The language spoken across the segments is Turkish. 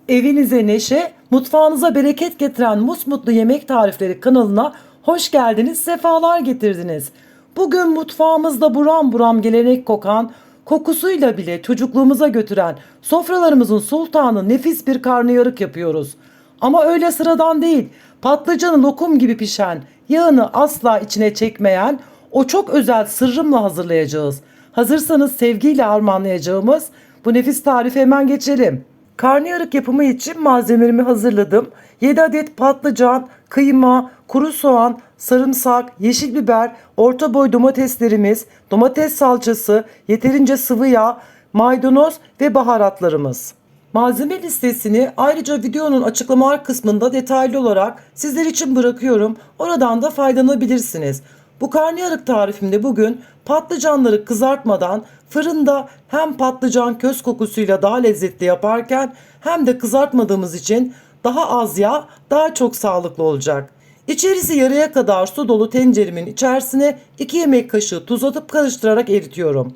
Evinize neşe, mutfağınıza bereket getiren Musmutlu Yemek Tarifleri kanalına hoş geldiniz, sefalar getirdiniz. Bugün mutfağımızda buram buram gelenek kokan, kokusuyla bile çocukluğumuza götüren sofralarımızın sultanı nefis bir karnıyarık yapıyoruz. Ama öyle sıradan değil, patlıcanı lokum gibi pişen, yağını asla içine çekmeyen o çok özel sırrımla hazırlayacağız. Hazırsanız sevgiyle harmanlayacağımız bu nefis tarife hemen geçelim. Karnıyarık yapımı için malzemelerimi hazırladım. 7 adet patlıcan, kıyma, kuru soğan, sarımsak, yeşil biber, orta boy domateslerimiz, domates salçası, yeterince sıvı yağ, maydanoz ve baharatlarımız. Malzeme listesini ayrıca videonun açıklamalar kısmında detaylı olarak sizler için bırakıyorum. Oradan da faydalanabilirsiniz. Bu karnıyarık tarifimde bugün patlıcanları kızartmadan fırında hem patlıcan köz kokusuyla daha lezzetli yaparken hem de kızartmadığımız için daha az yağ, daha çok sağlıklı olacak. İçerisi yarıya kadar su dolu tenceremin içerisine 2 yemek kaşığı tuz atıp karıştırarak eritiyorum.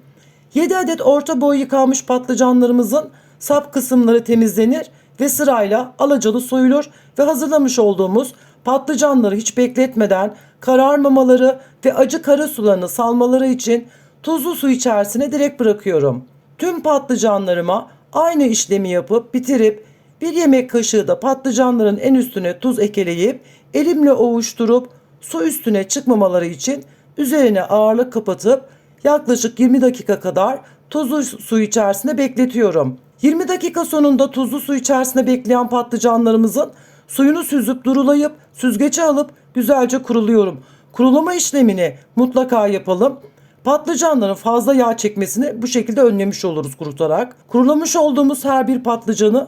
7 adet orta boy yıkanmış patlıcanlarımızın sap kısımları temizlenir ve sırayla alacalı soyulur ve hazırlamış olduğumuz patlıcanları hiç bekletmeden kararmamaları ve acı kara sularını salmaları için tuzlu su içerisine direkt bırakıyorum. Tüm patlıcanlarıma aynı işlemi yapıp bitirip bir yemek kaşığı da patlıcanların en üstüne tuz ekeleyip elimle ovuşturup su üstüne çıkmamaları için üzerine ağırlık kapatıp yaklaşık 20 dakika kadar tuzlu su içerisinde bekletiyorum. 20 dakika sonunda tuzlu su içerisinde bekleyen patlıcanlarımızın suyunu süzüp durulayıp süzgece alıp güzelce kuruluyorum. Kurulama işlemini mutlaka yapalım. Patlıcanların fazla yağ çekmesini bu şekilde önlemiş oluruz kurutarak. Kurulamış olduğumuz her bir patlıcanı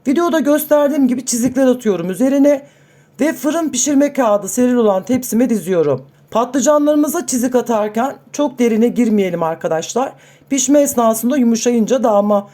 videoda gösterdiğim gibi çizikler atıyorum üzerine ve fırın pişirme kağıdı serili olan tepsime diziyorum. Patlıcanlarımıza çizik atarken çok derine girmeyelim arkadaşlar. Pişme esnasında yumuşayınca dağılma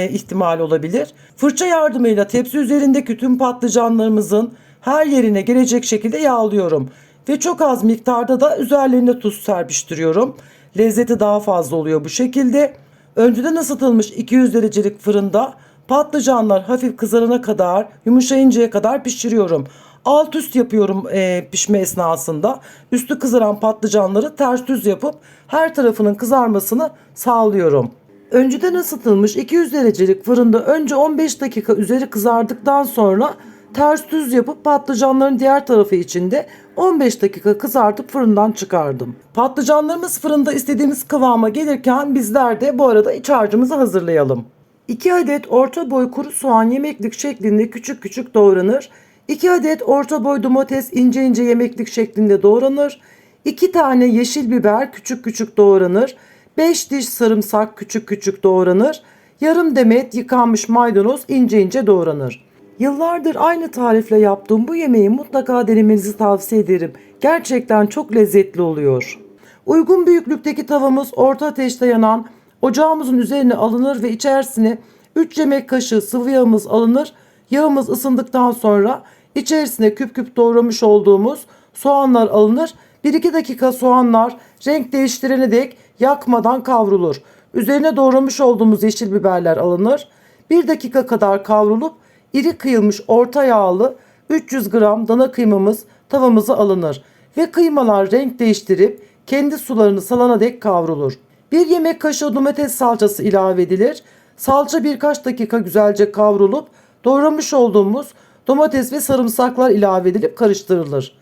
ihtimali olabilir. Fırça yardımıyla tepsi üzerindeki tüm patlıcanlarımızın her yerine gelecek şekilde yağlıyorum. Ve çok az miktarda da üzerlerine tuz serpiştiriyorum. Lezzeti daha fazla oluyor bu şekilde. Önceden ısıtılmış 200 derecelik fırında patlıcanlar hafif kızarana kadar, yumuşayıncaya kadar pişiriyorum. Alt üst yapıyorum pişme esnasında. Üstü kızaran patlıcanları ters düz yapıp her tarafının kızarmasını sağlıyorum. Önceden ısıtılmış 200 derecelik fırında önce 15 dakika üzeri kızardıktan sonra ters düz yapıp patlıcanların diğer tarafı içinde 15 dakika kızartıp fırından çıkardım. Patlıcanlarımız fırında istediğimiz kıvama gelirken bizler de bu arada iç harcımızı hazırlayalım. 2 adet orta boy kuru soğan yemeklik şeklinde küçük küçük doğranır. 2 adet orta boy domates ince ince yemeklik şeklinde doğranır. 2 tane yeşil biber küçük küçük doğranır. 5 diş sarımsak küçük küçük doğranır. Yarım demet yıkanmış maydanoz ince ince doğranır. Yıllardır aynı tarifle yaptığım bu yemeği mutlaka denemenizi tavsiye ederim. Gerçekten çok lezzetli oluyor. Uygun büyüklükteki tavamız orta ateşte yanan ocağımızın üzerine alınır ve içerisine 3 yemek kaşığı sıvı yağımız alınır. Yağımız ısındıktan sonra içerisine küp küp doğramış olduğumuz soğanlar alınır. 1-2 dakika soğanlar renk değiştirene dek yakmadan kavrulur. Üzerine doğramış olduğumuz yeşil biberler alınır. 1 dakika kadar kavrulup iri kıyılmış orta yağlı 300 gram dana kıymamız tavamıza alınır ve kıymalar renk değiştirip kendi sularını salana dek kavrulur. 1 yemek kaşığı domates salçası ilave edilir. Salça birkaç dakika güzelce kavrulup doğramış olduğumuz domates ve sarımsaklar ilave edilip karıştırılır.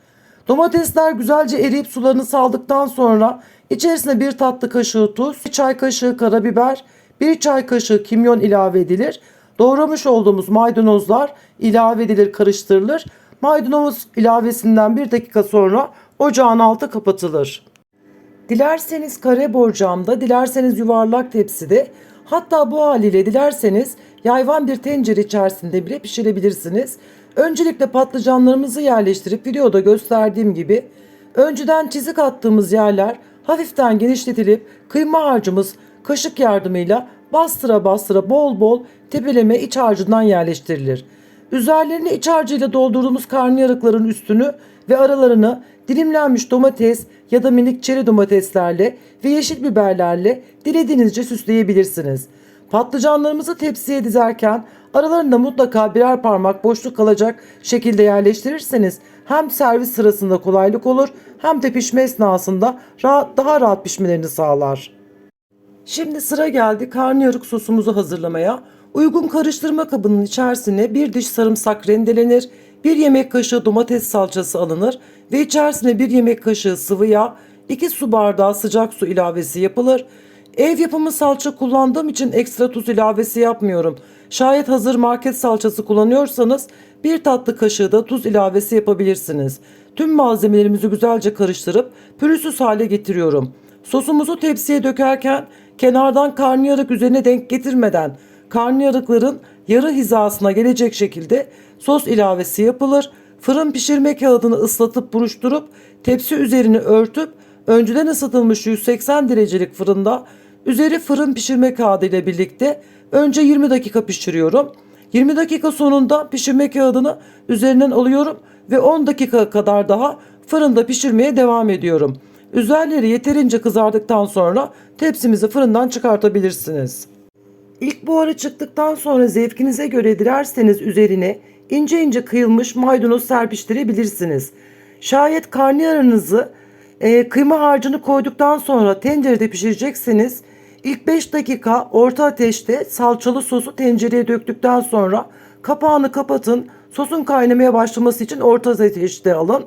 Domatesler güzelce eriyip sularını saldıktan sonra içerisine 1 tatlı kaşığı tuz, 1 çay kaşığı karabiber, 1 çay kaşığı kimyon ilave edilir. Doğramış olduğumuz maydanozlar ilave edilir, karıştırılır. Maydanoz ilavesinden 1 dakika sonra ocağın altı kapatılır. Dilerseniz kare borcamda, dilerseniz yuvarlak tepside, hatta bu haliyle dilerseniz yayvan bir tencere içerisinde bile pişirebilirsiniz. Öncelikle patlıcanlarımızı yerleştirip videoda gösterdiğim gibi önceden çizik attığımız yerler hafiften genişletilip kıyma harcımız kaşık yardımıyla bastıra bastıra bol bol tepeleme iç harcından yerleştirilir. Üzerlerine iç harcıyla doldurduğumuz karnıyarıkların üstünü ve aralarını dilimlenmiş domates ya da minik çeri domateslerle ve yeşil biberlerle dilediğinizce süsleyebilirsiniz. Patlıcanlarımızı tepsiye dizerken Aralarında mutlaka birer parmak boşluk kalacak şekilde yerleştirirseniz hem servis sırasında kolaylık olur hem de pişme esnasında daha rahat pişmelerini sağlar. Şimdi sıra geldi karnıyarık sosumuzu hazırlamaya. Uygun karıştırma kabının içerisine bir diş sarımsak rendelenir, bir yemek kaşığı domates salçası alınır ve içerisine bir yemek kaşığı sıvı yağ, 2 su bardağı sıcak su ilavesi yapılır. Ev yapımı salça kullandığım için ekstra tuz ilavesi yapmıyorum. Şayet hazır market salçası kullanıyorsanız bir tatlı kaşığı da tuz ilavesi yapabilirsiniz. Tüm malzemelerimizi güzelce karıştırıp pürüzsüz hale getiriyorum. Sosumuzu tepsiye dökerken kenardan karnıyarık üzerine denk getirmeden karnıyarıkların yarı hizasına gelecek şekilde sos ilavesi yapılır. Fırın pişirme kağıdını ıslatıp buruşturup tepsi üzerini örtüp önceden ısıtılmış 180 derecelik fırında üzeri fırın pişirme kağıdı ile birlikte önce 20 dakika pişiriyorum. 20 dakika sonunda pişirme kağıdını üzerinden alıyorum ve 10 dakika kadar daha fırında pişirmeye devam ediyorum. Üzerleri yeterince kızardıktan sonra tepsimizi fırından çıkartabilirsiniz. İlk buharı çıktıktan sonra zevkinize göre dilerseniz üzerine ince ince kıyılmış maydanoz serpiştirebilirsiniz. Şayet karnıyarınızı kıyma harcını koyduktan sonra tencerede pişirecekseniz ilk 5 dakika orta ateşte salçalı sosu tencereye döktükten sonra kapağını kapatın. Sosun kaynamaya başlaması için orta ateşte alın.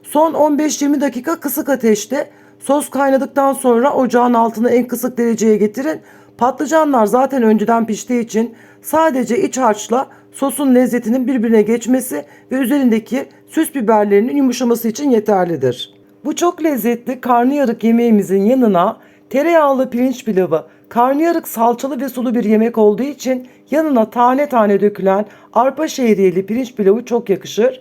Son 15-20 dakika kısık ateşte sos kaynadıktan sonra ocağın altını en kısık dereceye getirin. Patlıcanlar zaten önceden piştiği için sadece iç harçla sosun lezzetinin birbirine geçmesi ve üzerindeki süs biberlerinin yumuşaması için yeterlidir. Bu çok lezzetli karnıyarık yemeğimizin yanına tereyağlı pirinç pilavı, karnıyarık salçalı ve sulu bir yemek olduğu için yanına tane tane dökülen arpa şehriyeli pirinç pilavı çok yakışır.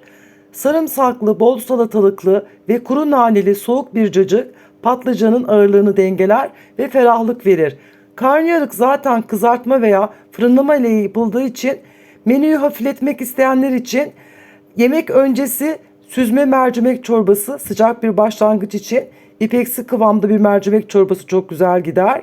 Sarımsaklı, bol salatalıklı ve kuru naneli soğuk bir cacık patlıcanın ağırlığını dengeler ve ferahlık verir. Karnıyarık zaten kızartma veya fırınlama ile yapıldığı için menüyü hafifletmek isteyenler için yemek öncesi süzme mercimek çorbası sıcak bir başlangıç için ipeksi kıvamda bir mercimek çorbası çok güzel gider.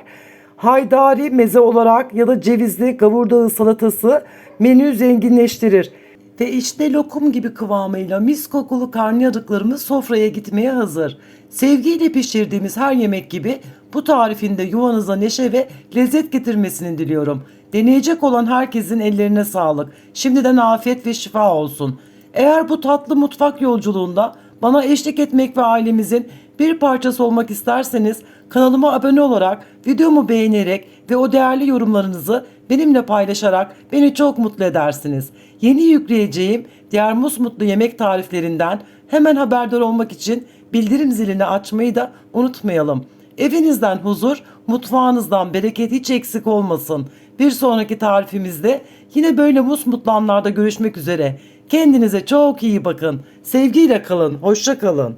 Haydari meze olarak ya da cevizli gavurdağı salatası menüyü zenginleştirir. Ve işte lokum gibi kıvamıyla mis kokulu karnıyarıklarımız sofraya gitmeye hazır. Sevgiyle pişirdiğimiz her yemek gibi bu tarifin de yuvanıza neşe ve lezzet getirmesini diliyorum. Deneyecek olan herkesin ellerine sağlık. Şimdiden afiyet ve şifa olsun. Eğer bu tatlı mutfak yolculuğunda bana eşlik etmek ve ailemizin bir parçası olmak isterseniz kanalıma abone olarak, videomu beğenerek ve o değerli yorumlarınızı benimle paylaşarak beni çok mutlu edersiniz. Yeni yükleyeceğim diğer musmutlu yemek tariflerinden hemen haberdar olmak için bildirim zilini açmayı da unutmayalım. Evinizden huzur, mutfağınızdan bereket hiç eksik olmasın. Bir sonraki tarifimizde yine böyle musmutlu anlarda görüşmek üzere. Kendinize çok iyi bakın. Sevgiyle kalın. Hoşça kalın.